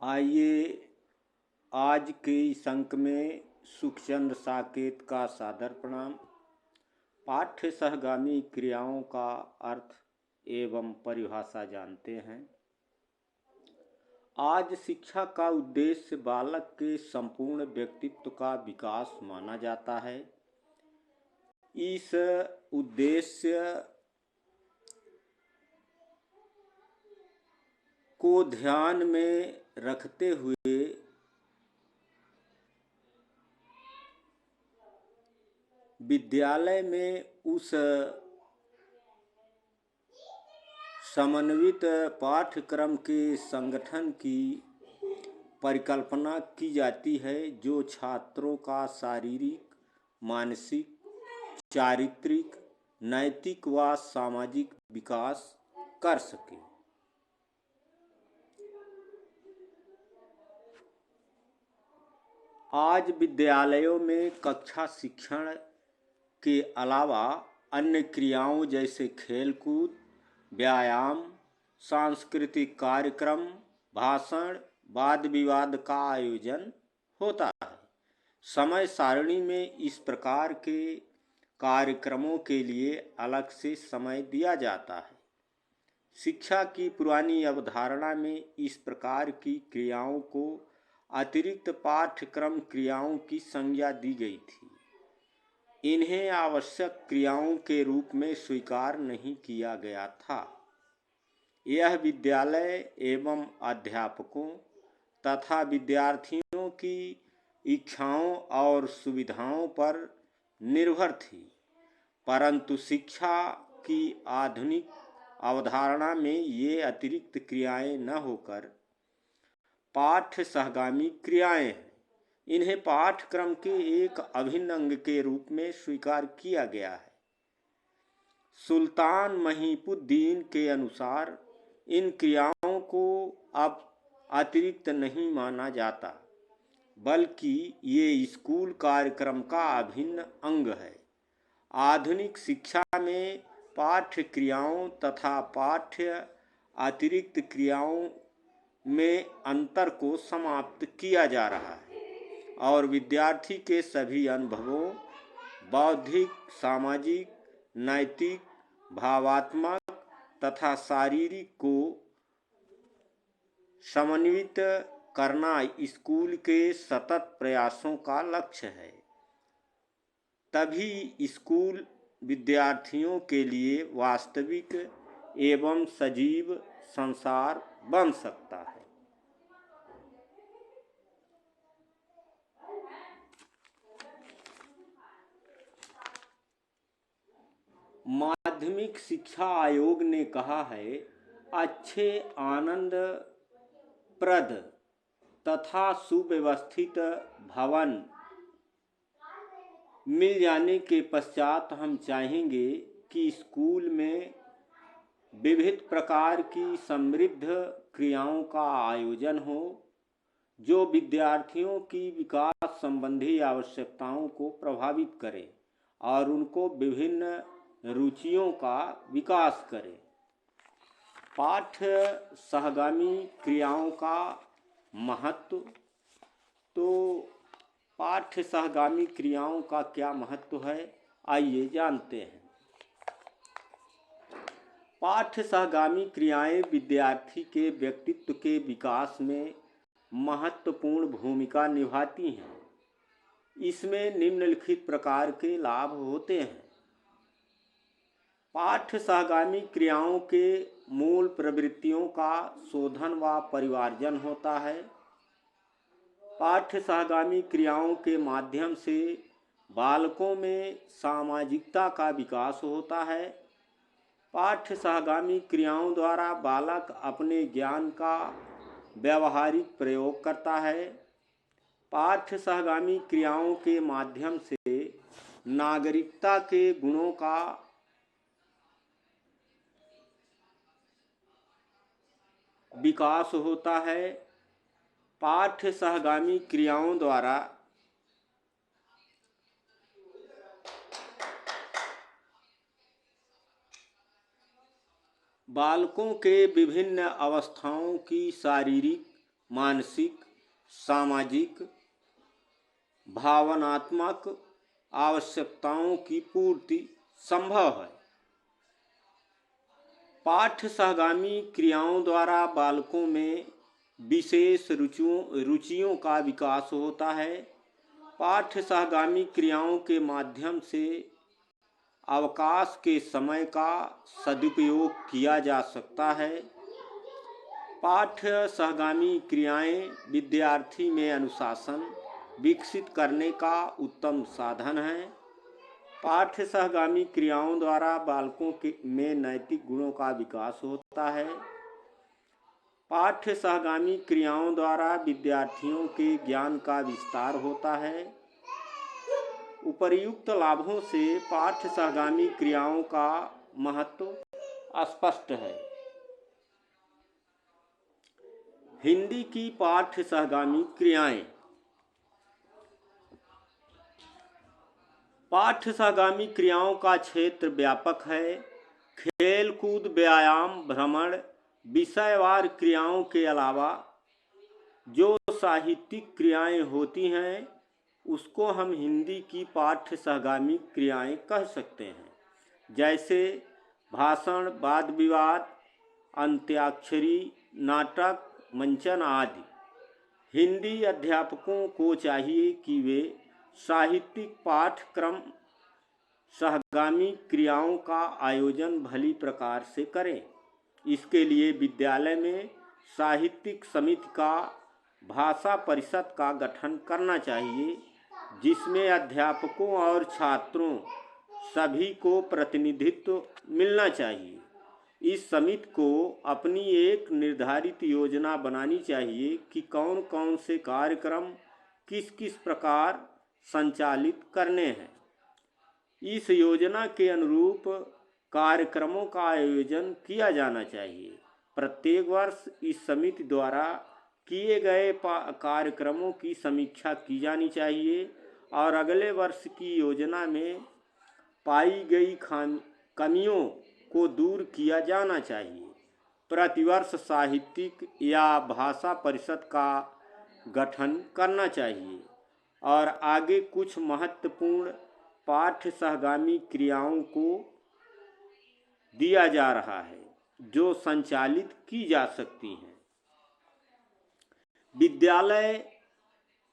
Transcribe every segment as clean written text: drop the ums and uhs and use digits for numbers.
आइए आज के इस अंक में सुखचंद साकेत का सादर प्रणाम। पाठ्य सहगामी क्रियाओं का अर्थ एवं परिभाषा जानते हैं। आज शिक्षा का उद्देश्य बालक के संपूर्ण व्यक्तित्व का विकास माना जाता है। इस उद्देश्य को ध्यान में रखते हुए विद्यालय में उस समन्वित पाठ्यक्रम के संगठन की परिकल्पना की जाती है जो छात्रों का शारीरिक, मानसिक, चारित्रिक, नैतिक व सामाजिक विकास कर सके। आज विद्यालयों में कक्षा शिक्षण के अलावा अन्य क्रियाओं जैसे खेलकूद, व्यायाम, सांस्कृतिक कार्यक्रम, भाषण, वाद विवाद का आयोजन होता है। समय सारणी में इस प्रकार के कार्यक्रमों के लिए अलग से समय दिया जाता है। शिक्षा की पुरानी अवधारणा में इस प्रकार की क्रियाओं को अतिरिक्त पाठ्यक्रम क्रियाओं की संज्ञा दी गई थी। इन्हें आवश्यक क्रियाओं के रूप में स्वीकार नहीं किया गया था। यह विद्यालय एवं अध्यापकों तथा विद्यार्थियों की इच्छाओं और सुविधाओं पर निर्भर थी, परंतु शिक्षा की आधुनिक अवधारणा में ये अतिरिक्त क्रियाएं न होकर पाठ्य सहगामी क्रियाएं हैं। इन्हें पाठ्यक्रम के एक अभिन्न अंग के रूप में स्वीकार किया गया है। सुल्तान महीपुद्दीन के अनुसार इन क्रियाओं को अब अतिरिक्त नहीं माना जाता, बल्कि ये स्कूल कार्यक्रम का अभिन्न अंग है। आधुनिक शिक्षा में पाठ्य क्रियाओं तथा पाठ्य अतिरिक्त क्रियाओं में अंतर को समाप्त किया जा रहा है और विद्यार्थी के सभी अनुभवों, बौद्धिक, सामाजिक, नैतिक, भावात्मक तथा शारीरिक को समन्वित करना स्कूल के सतत प्रयासों का लक्ष्य है। तभी स्कूल विद्यार्थियों के लिए वास्तविक एवं सजीव संसार बन सकता है। माध्यमिक शिक्षा आयोग ने कहा है, अच्छे आनंद प्रद तथा सुव्यवस्थित भवन मिल जाने के पश्चात हम चाहेंगे कि स्कूल में विविध प्रकार की समृद्ध क्रियाओं का आयोजन हो जो विद्यार्थियों की विकास संबंधी आवश्यकताओं को प्रभावित करे और उनको विभिन्न रुचियों का विकास करे। पाठ्य सहगामी क्रियाओं का महत्व। तो पाठ्य सहगामी क्रियाओं का क्या महत्व है, आइए जानते हैं। पाठ्य सहगामी क्रियाएं विद्यार्थी के व्यक्तित्व के विकास में महत्वपूर्ण भूमिका निभाती हैं। इसमें निम्नलिखित प्रकार के लाभ होते हैं। पाठ्य सहगामी क्रियाओं के मूल प्रवृत्तियों का शोधन व परिमार्जन होता है। पाठ्य सहगामी क्रियाओं के माध्यम से बालकों में सामाजिकता का विकास होता है। पाठ्य सहगामी क्रियाओं द्वारा बालक अपने ज्ञान का व्यावहारिक प्रयोग करता है। पाठ्य सहगामी क्रियाओं के माध्यम से नागरिकता के गुणों का विकास होता है। पाठ्य सहगामी क्रियाओं द्वारा बालकों के विभिन्न अवस्थाओं की शारीरिक, मानसिक, सामाजिक, भावनात्मक आवश्यकताओं की पूर्ति संभव है। पाठ्य सहगामी क्रियाओं द्वारा बालकों में विशेष रुचियों का विकास होता है। पाठ्य सहगामी क्रियाओं के माध्यम से अवकाश के समय का सदुपयोग किया जा सकता है। पाठ्य सहगामी क्रियाएं विद्यार्थी में अनुशासन विकसित करने का उत्तम साधन है। पाठ्य सहगामी क्रियाओं द्वारा बालकों में नैतिक गुणों का विकास होता है। पाठ्य सहगामी क्रियाओं द्वारा विद्यार्थियों के ज्ञान का विस्तार होता है। उपर्युक्त लाभों से पाठ्य सहगामी क्रियाओं का महत्व स्पष्ट है। हिंदी की पाठ्य सहगामी क्रियाएं। पाठ्य सहगामी क्रियाओं का क्षेत्र व्यापक है। खेल कूद, व्यायाम, भ्रमण, विषयवार क्रियाओं के अलावा जो साहित्यिक क्रियाएं होती हैं उसको हम हिंदी की पाठ्य सहगामी क्रियाएं कह सकते हैं। जैसे भाषण, वाद विवाद, अंत्याक्षरी, नाटक, मंचन आदि। हिंदी अध्यापकों को चाहिए कि वे साहित्यिक पाठ्यक्रम सहगामी क्रियाओं का आयोजन भली प्रकार से करें। इसके लिए विद्यालय में साहित्यिक समिति का भाषा परिषद का गठन करना चाहिए, जिसमें अध्यापकों और छात्रों सभी को प्रतिनिधित्व मिलना चाहिए। इस समिति को अपनी एक निर्धारित योजना बनानी चाहिए कि कौन कौन से कार्यक्रम किस किस प्रकार संचालित करने हैं। इस योजना के अनुरूप कार्यक्रमों का आयोजन किया जाना चाहिए। प्रत्येक वर्ष इस समिति द्वारा किए गए कार्यक्रमों की समीक्षा की जानी चाहिए और अगले वर्ष की योजना में पाई गई कमियों को दूर किया जाना चाहिए। प्रतिवर्ष साहित्यिक या भाषा परिषद का गठन करना चाहिए और आगे कुछ महत्वपूर्ण पाठ्य सहगामी क्रियाओं को दिया जा रहा है जो संचालित की जा सकती हैं। विद्यालय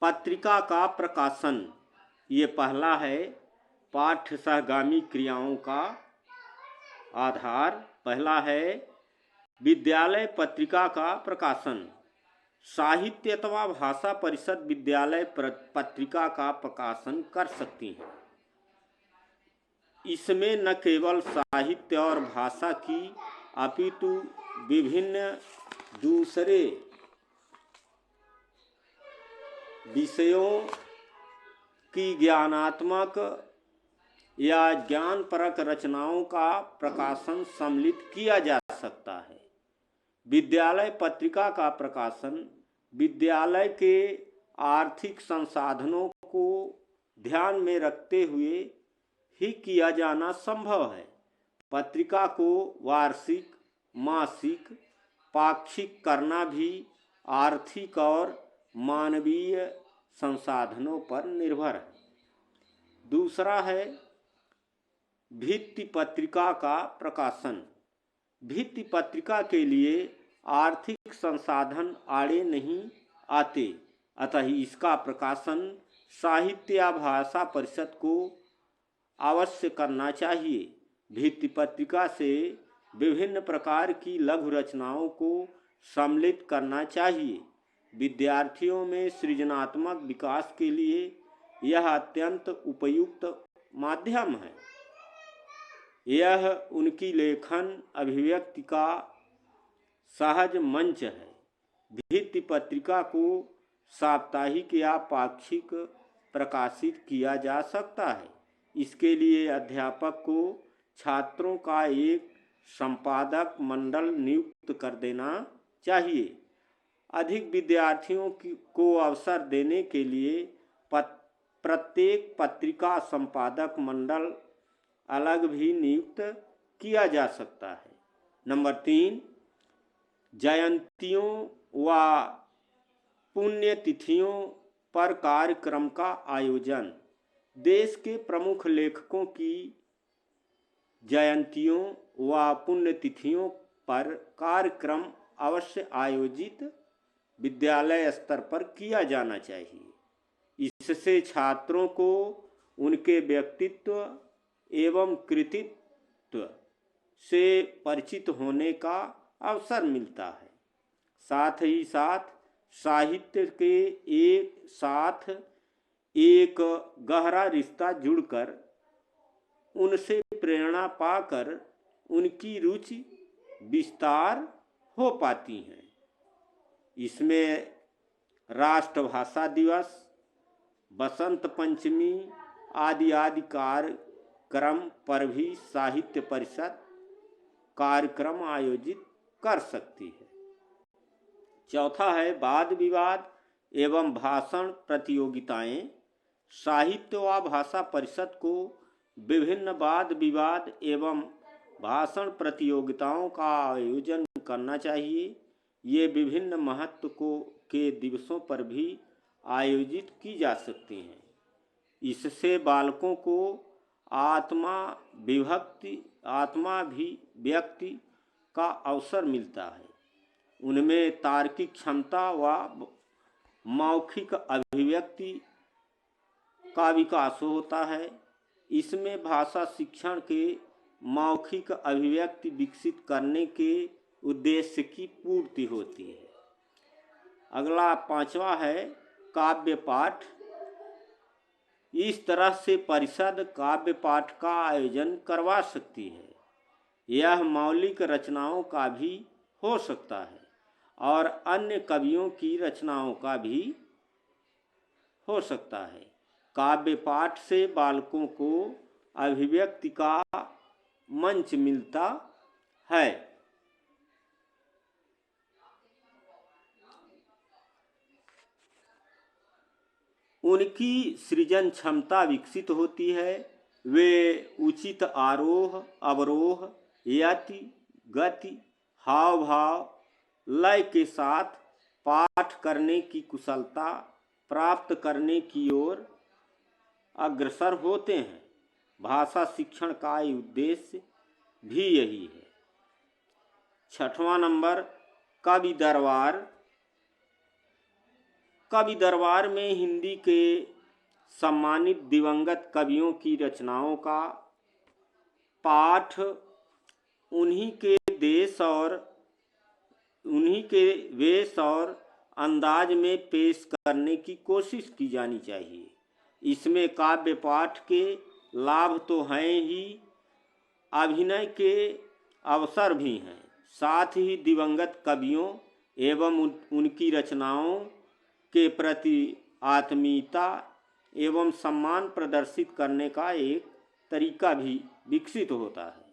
पत्रिका का प्रकाशन, ये पहला है पाठ्य सहगामी क्रियाओं का आधार। पहला है विद्यालय पत्रिका का प्रकाशन। साहित्य अथवा भाषा परिषद विद्यालय पत्रिका का प्रकाशन कर सकती हैं। इसमें न केवल साहित्य और भाषा की अपितु विभिन्न दूसरे विषयों की ज्ञानात्मक या ज्ञानपरक रचनाओं का प्रकाशन सम्मिलित किया जा सकता है। विद्यालय पत्रिका का प्रकाशन विद्यालय के आर्थिक संसाधनों को ध्यान में रखते हुए ही किया जाना संभव है। पत्रिका को वार्षिक, मासिक, पाक्षिक करना भी आर्थिक और मानवीय संसाधनों पर निर्भर है। दूसरा है भित्ति पत्रिका का प्रकाशन। भित्ति पत्रिका के लिए आर्थिक संसाधन आड़े नहीं आते, अतः इसका प्रकाशन साहित्य या भाषा परिषद को अवश्य करना चाहिए। भित्ति पत्रिका से विभिन्न प्रकार की लघु रचनाओं को सम्मिलित करना चाहिए। विद्यार्थियों में सृजनात्मक विकास के लिए यह अत्यंत उपयुक्त माध्यम है। यह उनकी लेखन अभिव्यक्ति का सहज मंच है। भित्ति पत्रिका को साप्ताहिक या पाक्षिक प्रकाशित किया जा सकता है। इसके लिए अध्यापक को छात्रों का एक संपादक मंडल नियुक्त कर देना चाहिए। अधिक विद्यार्थियों को अवसर देने के लिए प्रत्येक पत्रिका संपादक मंडल अलग भी नियुक्त किया जा सकता है। नंबर 3, जयंतियों व पुण्यतिथियों पर कार्यक्रम का आयोजन। देश के प्रमुख लेखकों की जयंतियों व पुण्यतिथियों पर कार्यक्रम अवश्य आयोजित विद्यालय स्तर पर किया जाना चाहिए। इससे छात्रों को उनके व्यक्तित्व एवं कृतित्व से परिचित होने का अवसर मिलता है। साथ ही साथ साहित्य के एक साथ एक गहरा रिश्ता जुड़कर उनसे प्रेरणा पाकर उनकी रुचि विस्तार हो पाती है। इसमें राष्ट्रभाषा दिवस, बसंत पंचमी आदि कार्यक्रम पर भी साहित्य परिषद कार्यक्रम आयोजित कर सकती है। चौथा है वाद विवाद एवं भाषण प्रतियोगिताएं। साहित्य व भाषा परिषद को विभिन्न वाद विवाद एवं भाषण प्रतियोगिताओं का आयोजन करना चाहिए। ये विभिन्न महत्व के दिवसों पर भी आयोजित की जा सकती हैं। इससे बालकों को आत्माभिव्यक्ति का अवसर मिलता है। उनमें तार्किक क्षमता व मौखिक अभिव्यक्ति का विकास होता है। इसमें भाषा शिक्षण के मौखिक अभिव्यक्ति विकसित करने के उद्देश्य की पूर्ति होती है। अगला पांचवा है काव्य पाठ। इस तरह से परिषद काव्य पाठ का आयोजन करवा सकती है। यह मौलिक रचनाओं का भी हो सकता है और अन्य कवियों की रचनाओं का भी हो सकता है। काव्य पाठ से बालकों को अभिव्यक्ति का मंच मिलता है। उनकी सृजन क्षमता विकसित होती है। वे उचित आरोह अवरोह यति गति हाव भाव लय के साथ पाठ करने की कुशलता प्राप्त करने की ओर अग्रसर होते हैं। भाषा शिक्षण का उद्देश्य भी यही है। छठवां नंबर कवि दरबार। कवि दरबार में हिंदी के सम्मानित दिवंगत कवियों की रचनाओं का पाठ उन्हीं के वेश और अंदाज में पेश करने की कोशिश की जानी चाहिए। इसमें काव्य पाठ के लाभ तो हैं ही, अभिनय के अवसर भी हैं। साथ ही दिवंगत कवियों एवं उनकी रचनाओं के प्रति आत्मीयता एवं सम्मान प्रदर्शित करने का एक तरीका भी विकसित होता है।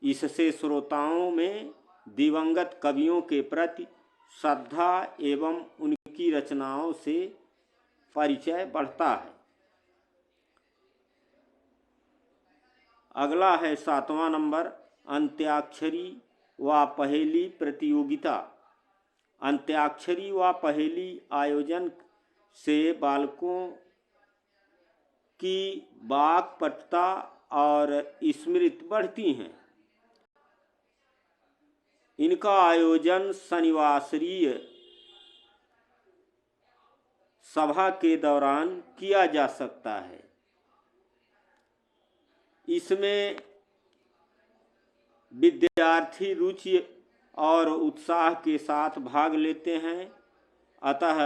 इससे श्रोताओं में दिवंगत कवियों के प्रति श्रद्धा एवं उनकी रचनाओं से परिचय बढ़ता है। अगला है सातवां नंबर अंत्याक्षरी व पहेली प्रतियोगिता। अंत्याक्षरी व पहेली आयोजन से बालकों की वाक्पटुता और स्मृति बढ़ती हैं। इनका आयोजन शनिवासरीय सभा के दौरान किया जा सकता है। इसमें विद्यार्थी रुचि और उत्साह के साथ भाग लेते हैं। अतः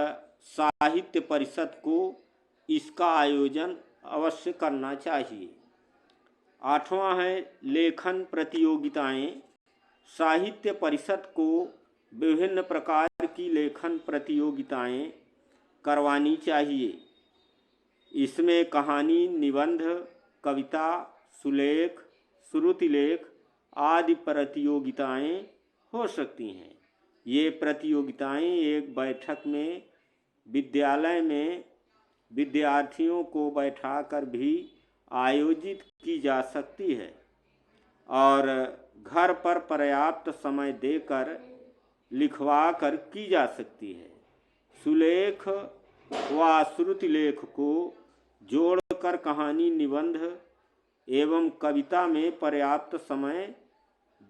साहित्य परिषद को इसका आयोजन अवश्य करना चाहिए। आठवां है लेखन प्रतियोगिताएं। साहित्य परिषद को विभिन्न प्रकार की लेखन प्रतियोगिताएं करवानी चाहिए। इसमें कहानी, निबंध, कविता, सुलेख, श्रुतिलेख आदि प्रतियोगिताएं हो सकती हैं। ये प्रतियोगिताएं एक बैठक में विद्यालय में विद्यार्थियों को बैठाकर भी आयोजित की जा सकती है और घर पर पर्याप्त समय देकर लिखवा कर की जा सकती है। सुलेख व श्रुतिलेख को जोड़कर कहानी, निबंध एवं कविता में पर्याप्त समय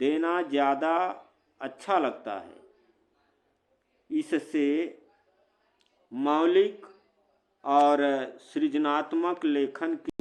देना ज़्यादा अच्छा लगता है। इससे मौलिक और सृजनात्मक लेखन की